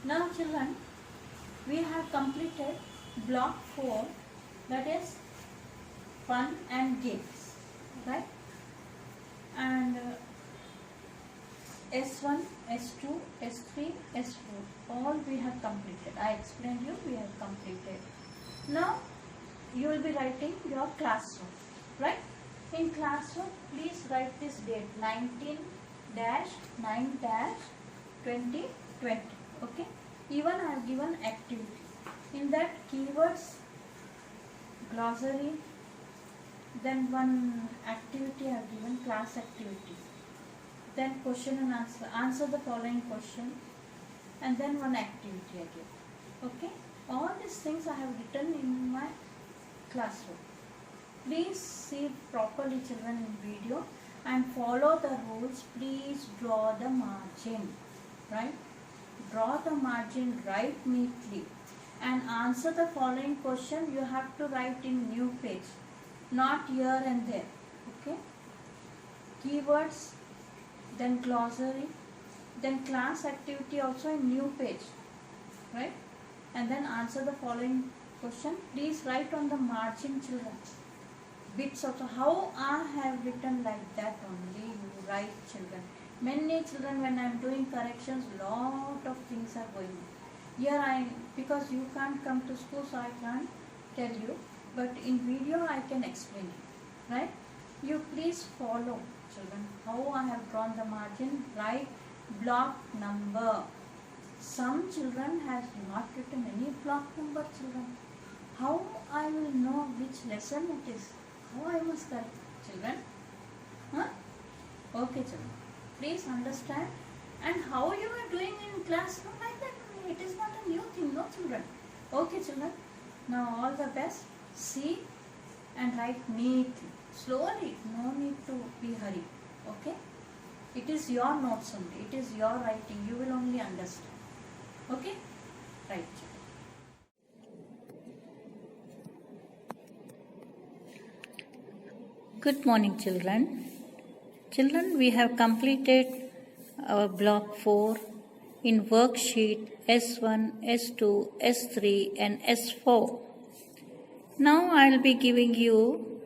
Now children, we have completed block 4, that is fun and games, right? And S1, S2, S3, S4 all we have completed. I explained you we have completed. Now you will be writing your classroom, right? In classroom, please write this date 19-9-2020. Okay. Even I have given activity. In that keywords, glossary, then one activity I have given, class activity. Then question and answer. Answer the following question, and then one activity again. Okay. All these things I have written in my classroom. Please see properly children in video and follow the rules. Please draw the margin, right? Draw the margin right neatly and answer the following question. You have to write in new page, not here and there. Okay. Keywords, then glossary, then class activity also in new page, right? And then answer the following question. Please write on the margin children. Bits also. How I have written like that only you write children. Many children, when I am doing corrections, lot of things are going on. Here because you can't come to school, so I can't tell you. But in video I can explain you, right? You please follow children how I have drawn the margin. Write block number. Some children have not written any block number children. How I will know which lesson it is? How I must correct children? Huh? Okay children. Please understand. And how you are doing in class? No, like that. It is not a new thing, no children. Okay children. Now all the best. See and write neatly. Slowly. No need to be hurried. Okay? It is your notes only. It is your writing. You will only understand. Okay? Right. Good morning children. Children, we have completed our block 4 in worksheet S1, S2, S3 and S4. Now I will be giving you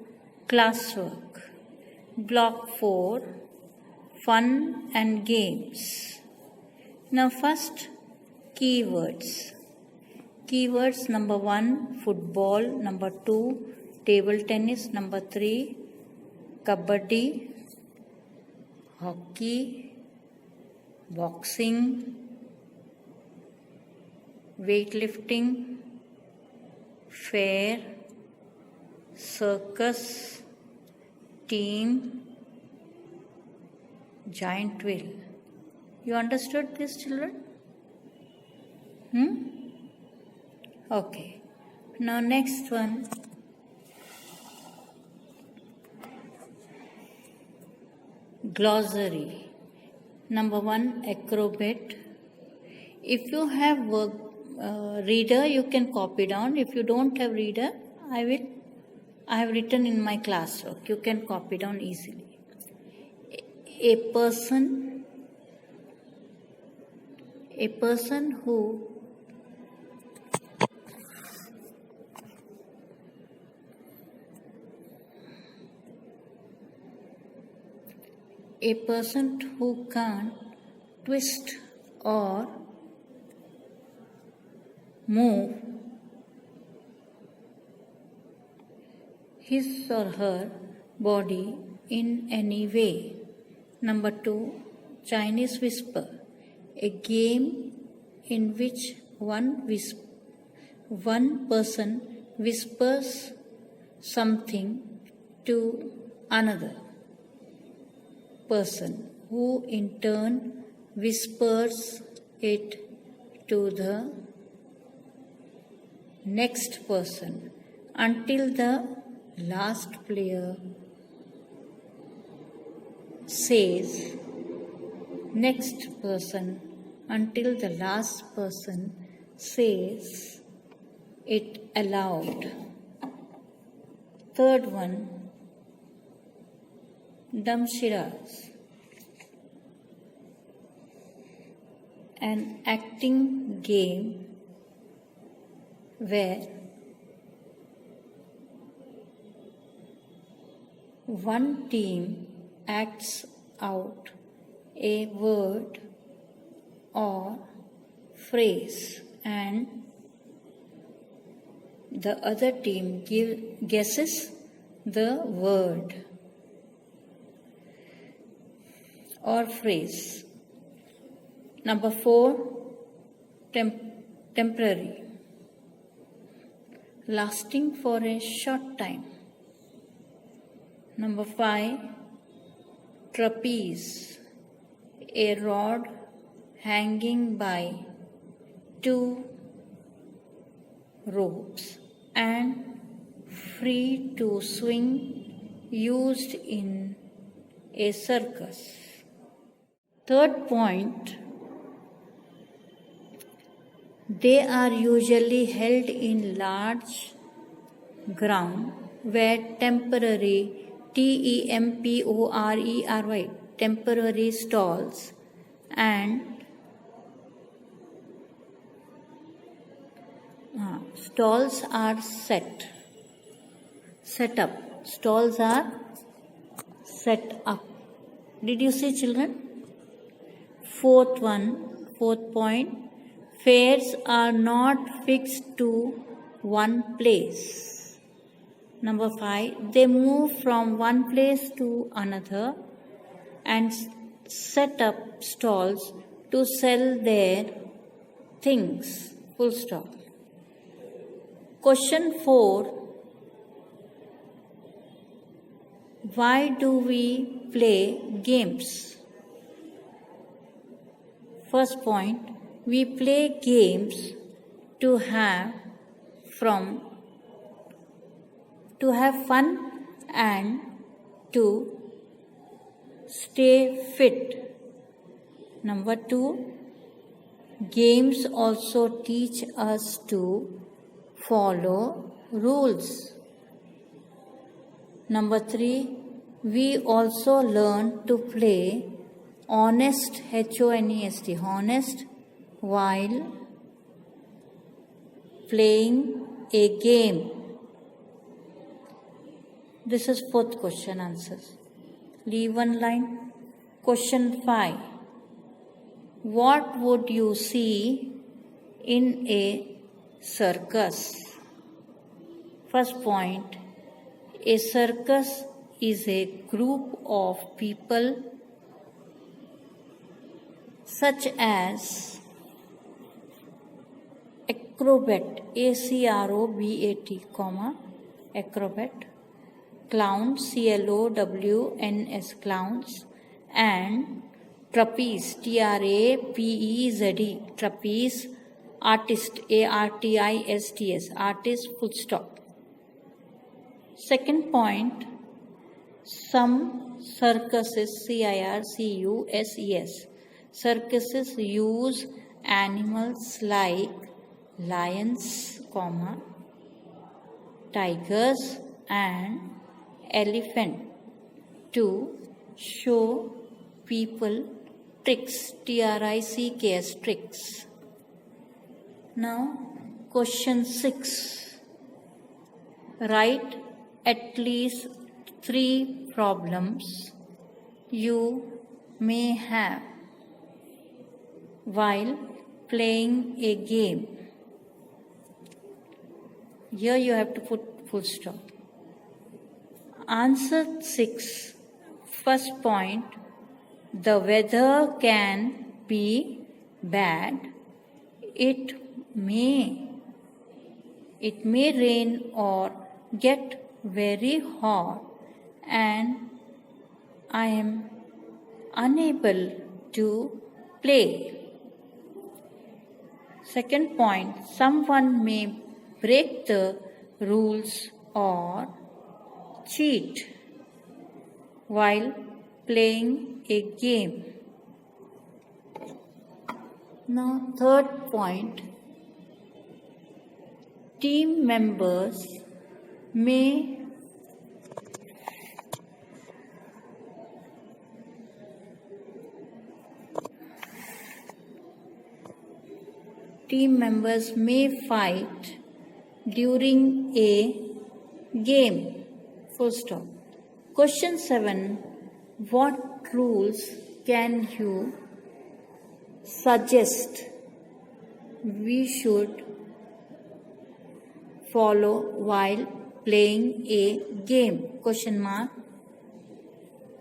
classwork. Block 4, fun and games. Now first, keywords. Keywords number 1, football. Number 2, table tennis. Number 3, kabaddi, hockey, boxing, weightlifting, fair, circus, team, giant wheel. You understood this children? Okay. Now next one. Glossary. Number 1, acrobat. If you have reader, you can copy down. If you don't have reader, I have written in my classwork. You can copy down easily. A person who can't twist or move his or her body in any way. Number 2, Chinese whisper, a game in which one person whispers something to another person, who in turn whispers it to the next person until the last player says next person until the last person says it aloud. Third one, Damshiras. an acting game where one team acts out a word or phrase and the other team guesses the word or phrase. Number 4, temporary, lasting for a short time. Number 5, trapeze, a rod hanging by 2 ropes and free to swing, used in a circus. Third point, they are usually held in large ground where temporary temporary stalls and stalls are set up. Stalls are set up. Did you see, children? Fourth point, fairs are not fixed to one place. Number 5, they move from one place to another and set up stalls to sell their things. Full stop. Question 4, why do we play games? First point, we play games to have fun and to stay fit. Number 2, games also teach us to follow rules. Number 3, we also learn to play honest, honest, while playing a game. This is fourth question answers. Leave one line. Question 5. What would you see in a circus? First point, a circus is a group of people such as acrobat, acrobat, acrobat, clowns, clowns, clowns, and trapeze, trapeze, trapeze, artist, artists, artist, full stop. Second point, some circuses, circus, circuses use animals like lions, tigers and elephant to show people tricks, tricks. Now question 6. Write at least 3 problems you may have while playing a game. Here you have to put full stop. Answer 6. First point, the weather can be bad. It may rain or get very hot and I am unable to play. Second point, someone may break the rules or cheat while playing a game. Now, third point, team members may team members may fight during a game. Full stop. Question 7. What rules can you suggest we should follow while playing a game? Question mark.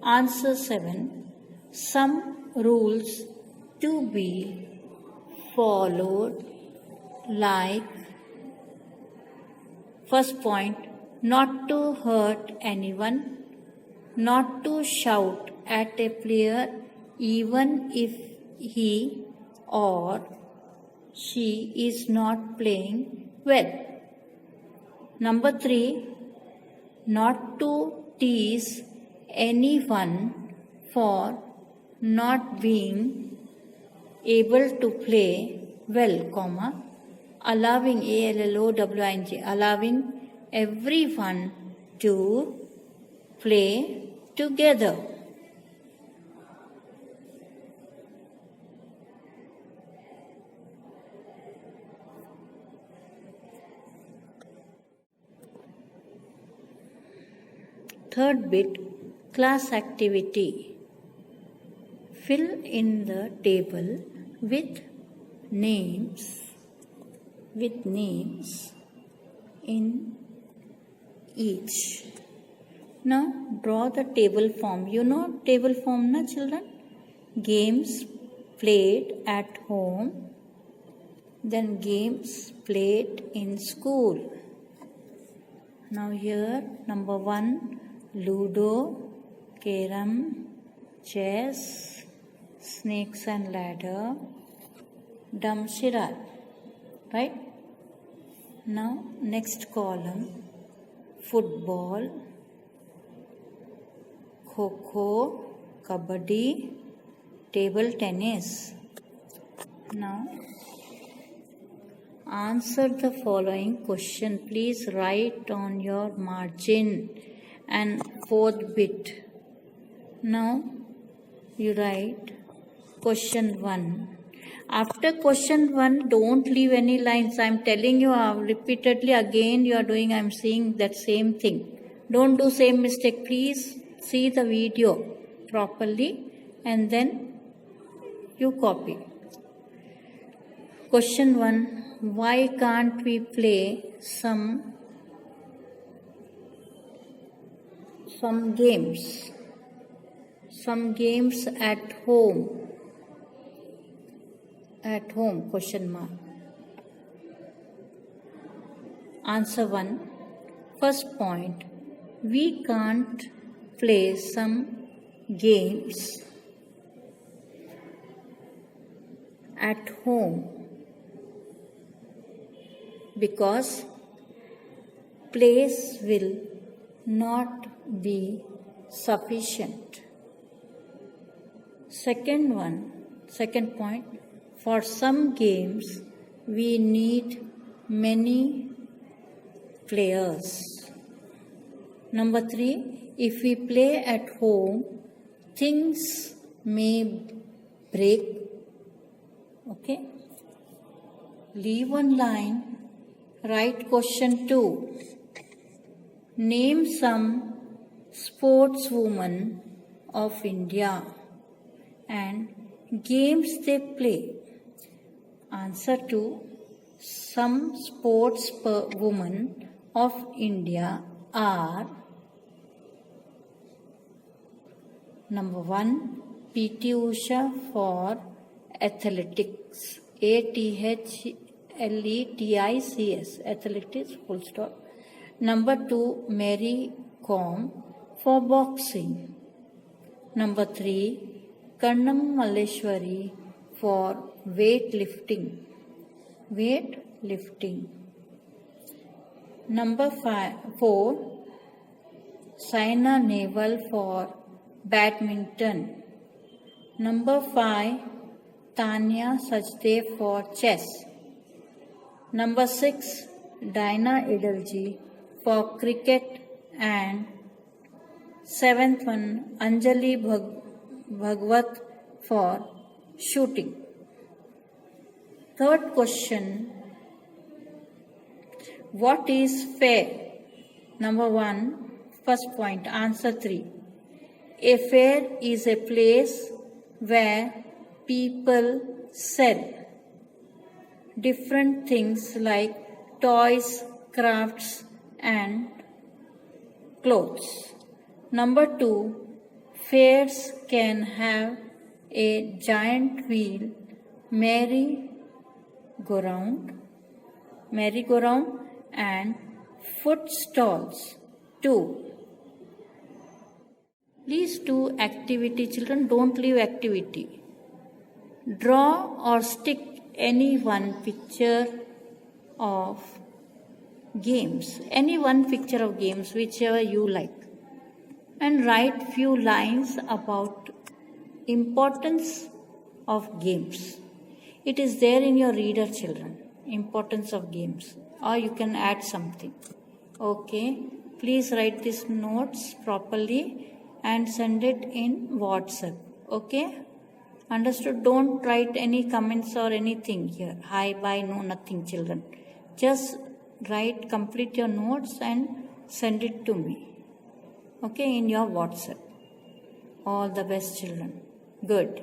Answer 7. Some rules to be followed, like first point, not to hurt anyone, not to shout at a player even if he or she is not playing well. Number 3, not to tease anyone for not being able to play well, comma, allowing allowing allowing everyone to play together. Third bit, class activity. Fill in the table with names in each. Now draw the table form. You know table form, na children? Games played at home, then games played in school. Now here number 1, Ludo, Carom, chess, snakes and ladder, Damshirad. Right? Now next column, football, kho-kho, kabaddi, table tennis. Now answer the following question. Please write on your margin and fourth bit. Now you write question 1. After question 1, don't leave any lines. I am telling you repeatedly again you are doing, I am seeing that same thing. Don't do same mistake. Please see the video properly and then you copy. Question 1. Why can't we play some games? Some games at home. At home, question mark. Answer 1. First point, we can't play some games at home because place will not be sufficient. Second point, for some games we need many players. Number 3, if we play at home, things may break. Okay? Leave one line. Write question 2. Name some sportswomen of India and games they play. Answer 2. Some sportswomen of India are number 1, P.T. Usha for athletics, ATHLETICS, athletics, full stop. Number 2, Mary Kom for boxing. Number 3, Karnam Malleshwari for weightlifting. Number 4, Saina Nehwal for badminton. Number 5, Tanya Sachdev for chess. Number 6, Dina Idalji for cricket, and 7th one, Anjali Bhagwat for shooting. Third question. What is fair? Number 1, first point, answer 3. A fair is a place where people sell different things like toys, crafts, and clothes. Number 2, fairs can have a giant wheel, merry-go-round, and food stalls too. Please do activity, children. Don't leave activity. Draw or stick any one picture of games, whichever you like, and write few lines about importance of games. It is there in your reader, children, importance of games, or you can add something. Okay, please write these notes properly and send it in WhatsApp. Okay, understood? Don't write any comments or anything here. Hi, bye, no, nothing, children. Just write, complete your notes and send it to me. Okay, in your WhatsApp. All the best, children. Good.